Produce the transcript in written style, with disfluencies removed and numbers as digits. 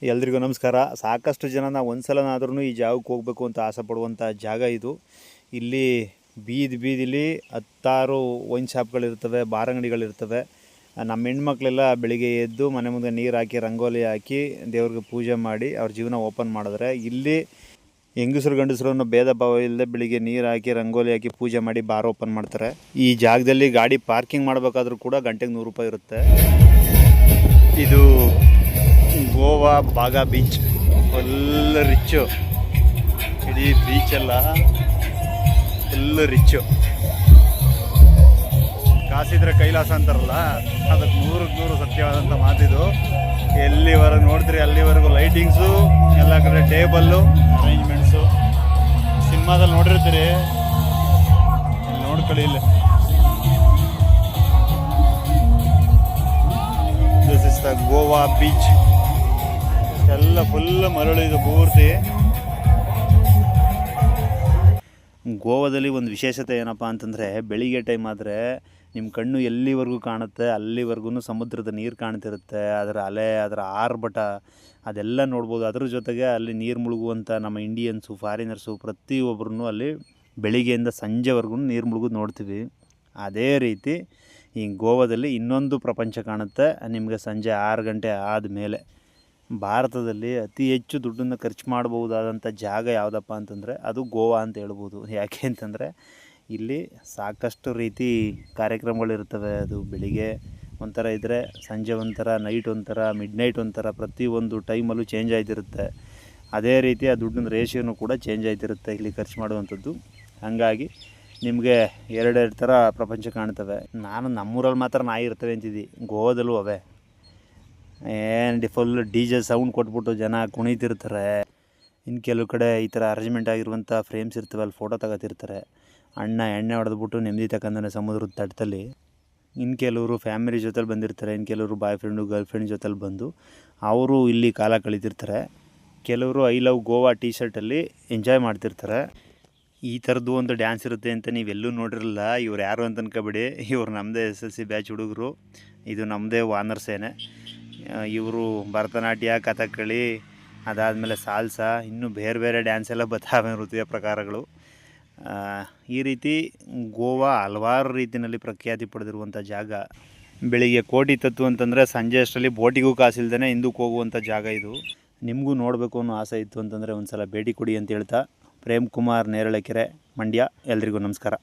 ಎಲ್ರಿಗೂ ನಮಸ್ಕಾರ. ಸಾಕಷ್ಟು ಜನ ನಾವು ಒಂದ್ಸಲನಾದ್ರೂ ಈ ಜಾಗಕ್ಕೆ ಹೋಗಬೇಕು ಅಂತ ಆಸೆ ಪಡುವಂಥ ಜಾಗ ಇದು. ಇಲ್ಲಿ ಬೀದಿಲಿ 10 ವೈನ್ ಶಾಪ್ಗಳಿರ್ತವೆ, ಬಾರ್ ಅಂಗಡಿಗಳಿರ್ತವೆ. ನಮ್ಮ ಹೆಣ್ಮಕ್ಳೆಲ್ಲ ಬೆಳಿಗ್ಗೆ ಎದ್ದು ಮನೆ ಮುಂದೆ ನೀರು ಹಾಕಿ ರಂಗೋಲಿ ಹಾಕಿ ದೇವ್ರಿಗೆ ಪೂಜೆ ಮಾಡಿ ಅವ್ರ ಜೀವನ ಓಪನ್ ಮಾಡಿದ್ರೆ, ಇಲ್ಲಿ ಹೆಂಗಸರು ಗಂಡಸರು ಅನ್ನೋ ಭೇದ ಭಾವ ಇಲ್ಲದೆ ಬೆಳಿಗ್ಗೆ ನೀರು ಹಾಕಿ ರಂಗೋಲಿ ಹಾಕಿ ಪೂಜೆ ಮಾಡಿ ಬಾರ್ ಓಪನ್ ಮಾಡ್ತಾರೆ. ಈ ಜಾಗದಲ್ಲಿ ಗಾಡಿ ಪಾರ್ಕಿಂಗ್ ಮಾಡಬೇಕಾದ್ರೂ ಕೂಡ ಗಂಟೆಗೆ 100 ರೂಪಾಯಿ ಇರುತ್ತೆ. ಇದು Goa Baga beach. Full rich, ಇಡೀ ಬೀಚೆಲ್ಲ ಫುಲ್ ರಿಚ್ಚು. ಕಾಸಿದ್ರೆ ಕೈಲಾಸ ಅಂತಾರಲ್ಲ, ಅದಕ್ಕೆ 100% ಸತ್ಯವಾದಂಥ ಮಾತಿದು. ಎಲ್ಲಿವರೆಗೂ ನೋಡಿದ್ರಿ ಅಲ್ಲಿವರೆಗೂ ಲೈಟಿಂಗ್ಸು, ಎಲ್ಲ ಕಡೆ ಟೇಬಲ್ಲು ಅರೇಂಜ್ಮೆಂಟ್ಸು. ಸಿನಿಮಾದಲ್ಲಿ ನೋಡಿರ್ತೀರಿ, ಇಲ್ಲಿ ನೋಡ್ಕೊಳ್ಳಿ. ಇಲ್ಲಿ this is the Goa beach. ಎಲ್ಲ ಫುಲ್ ಮರಳು ಇದು ಪೂರ್ತಿ. ಗೋವಾದಲ್ಲಿ ಒಂದು ವಿಶೇಷತೆ ಏನಪ್ಪ ಅಂತಂದರೆ, ಬೆಳಿಗ್ಗೆ ಟೈಮ್ ಆದರೆ ನಿಮ್ಮ ಕಣ್ಣು ಎಲ್ಲಿವರೆಗೂ ಕಾಣುತ್ತೆ ಅಲ್ಲಿವರೆಗೂ ಸಮುದ್ರದ ನೀರು ಕಾಣ್ತಿರುತ್ತೆ. ಅದರ ಅಲೆ, ಅದರ ಆರ್ಭಟ ಅದೆಲ್ಲ ನೋಡ್ಬೋದು. ಅದ್ರ ಜೊತೆಗೆ ಅಲ್ಲಿ ನೀರು ಮುಳುಗುವಂಥ ನಮ್ಮ ಇಂಡಿಯನ್ಸು, ಫಾರಿನರ್ಸು ಪ್ರತಿಯೊಬ್ಬರೂ ಅಲ್ಲಿ ಬೆಳಿಗ್ಗೆಯಿಂದ ಸಂಜೆವರೆಗೂ ನೀರು ಮುಳುಗೋದು ನೋಡ್ತೀವಿ. ಅದೇ ರೀತಿ ಈ ಗೋವಾದಲ್ಲಿ ಇನ್ನೊಂದು ಪ್ರಪಂಚ ಕಾಣುತ್ತೆ ನಿಮಗೆ ಸಂಜೆ 6 ಗಂಟೆ ಆದಮೇಲೆ. ಭಾರತದಲ್ಲಿ ಅತಿ ಹೆಚ್ಚು ದುಡ್ಡನ್ನು ಖರ್ಚು ಮಾಡ್ಬೋದಾದಂಥ ಜಾಗ ಯಾವುದಪ್ಪ ಅಂತಂದರೆ ಅದು ಗೋವಾ ಅಂತ ಹೇಳ್ಬೋದು. ಯಾಕೆ ಅಂತಂದರೆ ಇಲ್ಲಿ ಸಾಕಷ್ಟು ರೀತಿ ಕಾರ್ಯಕ್ರಮಗಳಿರ್ತವೆ. ಅದು ಬೆಳಿಗ್ಗೆ ಒಂಥರ ಇದ್ದರೆ ಸಂಜೆ ಒಂಥರ, ನೈಟ್ ಒಂಥರ, ಮಿಡ್ ನೈಟ್ ಒಂಥರ, ಪ್ರತಿಯೊಂದು ಟೈಮಲ್ಲೂ ಚೇಂಜ್ ಆಯ್ತಿರುತ್ತೆ. ಅದೇ ರೀತಿ ಆ ದುಡ್ಡಿನ ರೇಷಿಯೋನು ಕೂಡ ಚೇಂಜ್ ಆಯ್ತಿರುತ್ತೆ ಇಲ್ಲಿ ಖರ್ಚು ಮಾಡುವಂಥದ್ದು. ಹಾಗಾಗಿ ನಿಮಗೆ ಎರಡೆರಡು ಥರ ಪ್ರಪಂಚ ಕಾಣ್ತವೆ. ನಾನು ನಮ್ಮೂರಲ್ಲಿ ಮಾತ್ರ ನಾಯಿ ಇರ್ತವೆ ಅಂತಿದ್ದಿ, ಗೋವಾದಲ್ಲೂ ಅವೇ. ಏನು ಫುಲ್ DJ ಸೌಂಡ್ ಕೊಟ್ಬಿಟ್ಟು ಜನ ಕುಣಿತಿರ್ತಾರೆ. ಇನ್ನು ಕೆಲವು ಕಡೆ ಈ ಥರ ಅರೇಂಜ್ಮೆಂಟ್ ಆಗಿರುವಂಥ ಫ್ರೇಮ್ಸ್ ಇರ್ತವೆ, ಅಲ್ಲಿ ಫೋಟೋ ತಗೋತಿರ್ತಾರೆ. ಅಣ್ಣ ಎಣ್ಣೆ ಹೊಡೆದ್ಬಿಟ್ಟು ನೆಮ್ಮದಿ ತಗೊಂಡಾನೆ ಸಮುದ್ರದ ತಟ್ಟದಲ್ಲಿ. ಇನ್ನು ಕೆಲವರು ಫ್ಯಾಮಿಲಿ ಜೊತೆಲಿ ಬಂದಿರ್ತಾರೆ, ಇನ್ನು ಕೆಲವರು ಬಾಯ್ ಫ್ರೆಂಡು ಗರ್ಲ್ ಫ್ರೆಂಡ್ ಜೊತೆಲಿ ಬಂದು ಅವರು ಇಲ್ಲಿ ಕಾಲ ಕಳೀತಿರ್ತಾರೆ. ಕೆಲವರು ಐ ಲವ್ ಗೋವಾ ಟೀ ಶರ್ಟಲ್ಲಿ ಎಂಜಾಯ್ ಮಾಡ್ತಿರ್ತಾರೆ. ಈ ಥರದ್ದು ಒಂದು ಡ್ಯಾನ್ಸ್ ಇರುತ್ತೆ ಅಂತ ನೀವೆಲ್ಲೂ ನೋಡಿರಲ್ಲ. ಇವ್ರು ಯಾರು ಅಂತ ಅನ್ಕೋಬೇಡಿ, ಇವ್ರು ನಮ್ಮದೇ SSC ಬ್ಯಾಚ್ ಹುಡುಗರು. ಇದು ನಮ್ಮದೇ ವಾನರ್ ಸೇನೆ. ಇವರು ಭರತನಾಟ್ಯ, ಕಥಕ್ಕಳಿ, ಅದಾದಮೇಲೆ ಸಾಲ್ಸಾ, ಇನ್ನೂ ಬೇರೆ ಬೇರೆ ಡ್ಯಾನ್ಸ್ ಎಲ್ಲ ಬರ್ತಾವೆ, ನೃತ್ಯ ಪ್ರಕಾರಗಳು. ಈ ರೀತಿ ಗೋವಾ ಹಲವಾರು ರೀತಿಯಲ್ಲಿ ಪ್ರಖ್ಯಾತಿ ಪಡೆದಿರುವಂಥ ಜಾಗ. ಬೆಳಿಗ್ಗೆ ಕೋಟಿ ತತ್ತು ಅಂತಂದರೆ ಸಂಜೆ ಅಷ್ಟರಲ್ಲಿ ಬೋಟಿಗೂ ಕಾಸಿಲ್ದೇ ಹಿಂದಕ್ಕೆ ಹೋಗುವಂಥ ಜಾಗ ಇದು. ನಿಮಗೂ ನೋಡಬೇಕು ಅನ್ನೋ ಆಸೆ ಇತ್ತು ಅಂತಂದರೆ ಒಂದು ಸಲ ಭೇಟಿ ಕೊಡಿ ಅಂತ ಹೇಳ್ತಾ, ಪ್ರೇಮ್ ಕುಮಾರ್, ನೇರಳೆಕೆರೆ, ಮಂಡ್ಯ. ಎಲ್ರಿಗೂ ನಮಸ್ಕಾರ.